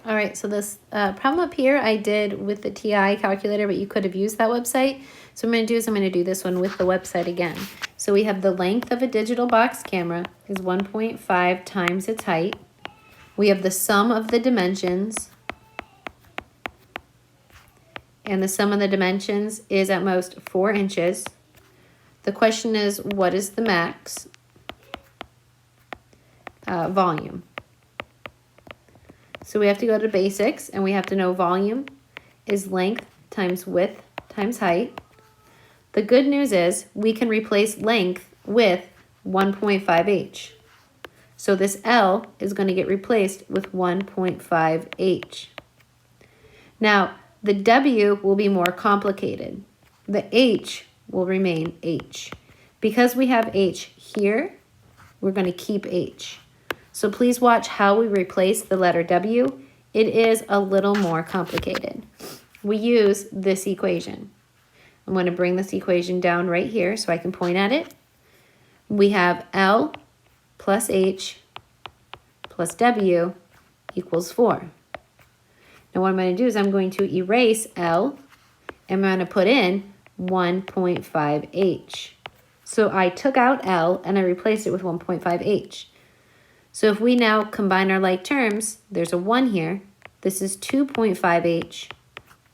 All right, so this problem up here I did with the TI calculator, but you could have used that website. So what I'm going to do is I'm going to do this one with the website again. So we have the length of a digital box camera is 1.5 times its height. We have the sum of the dimensions, and the sum of the dimensions is at most 4 inches. The question is, what is the max volume? So we have to go to basics, and we have to know volume is length times width times height. The good news is we can replace length with 1.5h. So this L is going to get replaced with 1.5h. Now, the W will be more complicated. The H will remain H. Because we have H here, we're going to keep H. So please watch how we replace the letter W. It is a little more complicated. We use this equation. I'm going to bring this equation down right here so I can point at it. We have L plus H plus W equals 4. Now what I'm going to do is I'm going to erase L and I'm going to put in 1.5H. So I took out L and I replaced it with 1.5H. So if we now combine our like terms, there's a 1 here. This is 2.5H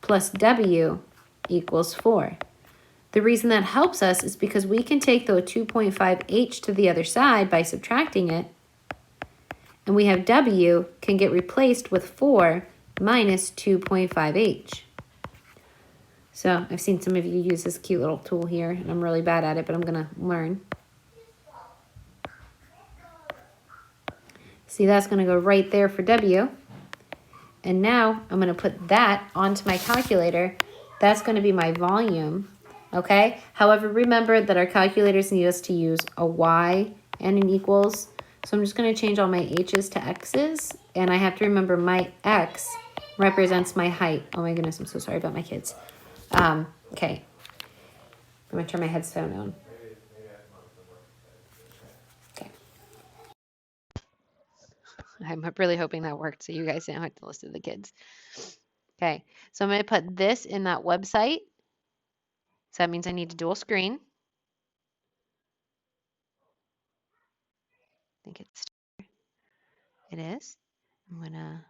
plus W equals 4. The reason that helps us is because we can take the 2.5H to the other side by subtracting it, and we have W can get replaced with 4 minus 2.5H. So I've seen some of you use this cute little tool here, and I'm really bad at it, but I'm going to learn. See, that's going to go right there for W. And now I'm going to put that onto my calculator. That's going to be my volume, okay? However, remember that our calculators need us to use a Y and an equals. So I'm just going to change all my H's to X's. And I have to remember my X represents my height. Oh my goodness, I'm so sorry about my kids. Okay. I'm going to turn my headphone on. Okay. I'm really hoping that worked so you guys don't have to listen to the kids. Okay, so I'm going to put this in that website. So that means I need to dual screen. I think it is. I'm going to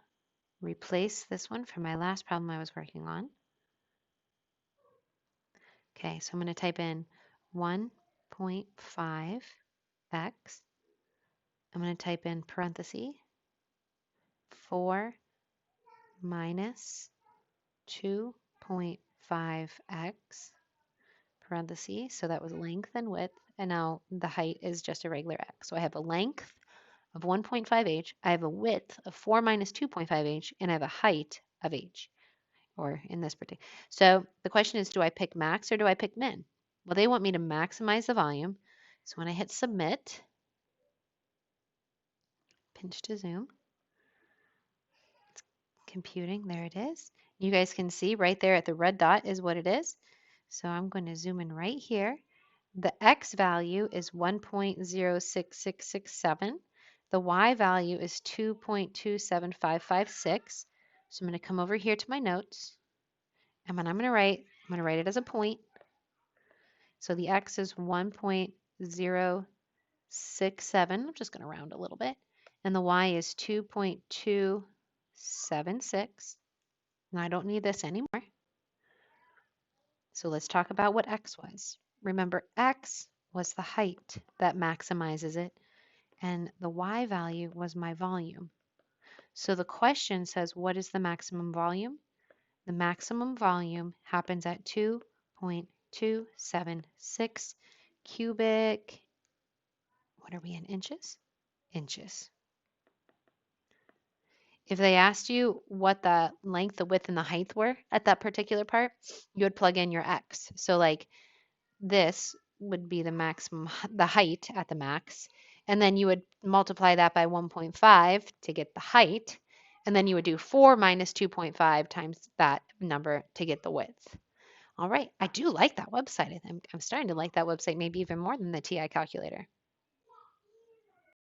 replace this one from my last problem I was working on. Okay, so I'm going to type in 1.5x. I'm going to type in parenthesis 4 minus 2.5x parenthesis. So that was length and width. And now the height is just a regular x. So I have a length of 1.5h. I have a width of 4 minus 2.5h. And I have a height of h. Or in this particular. So the question is, do I pick max or do I pick min? Well, they want me to maximize the volume. So when I hit submit, pinch to zoom, it's computing, there it is. You guys can see right there at the red dot is what it is. So I'm going to zoom in right here. The X value is 1.06667. The Y value is 2.27556. So I'm going to come over here to my notes. And when I'm going to write it as a point. So the X is 1.067. I'm just going to round a little bit. And the Y is 2.276. And I don't need this anymore. So let's talk about what X was. Remember, X was the height that maximizes it. And the Y value was my volume. So the question says, what is the maximum volume? The maximum volume happens at 2.276 cubic, what are we in inches? Inches. If they asked you what the length, the width, and the height were at that particular part, you would plug in your X. So like this would be the maximum, the height at the max. And then you would multiply that by 1.5 to get the height. And then you would do 4 minus 2.5 times that number to get the width. All right, I do like that website. I'm starting to like that website maybe even more than the TI calculator.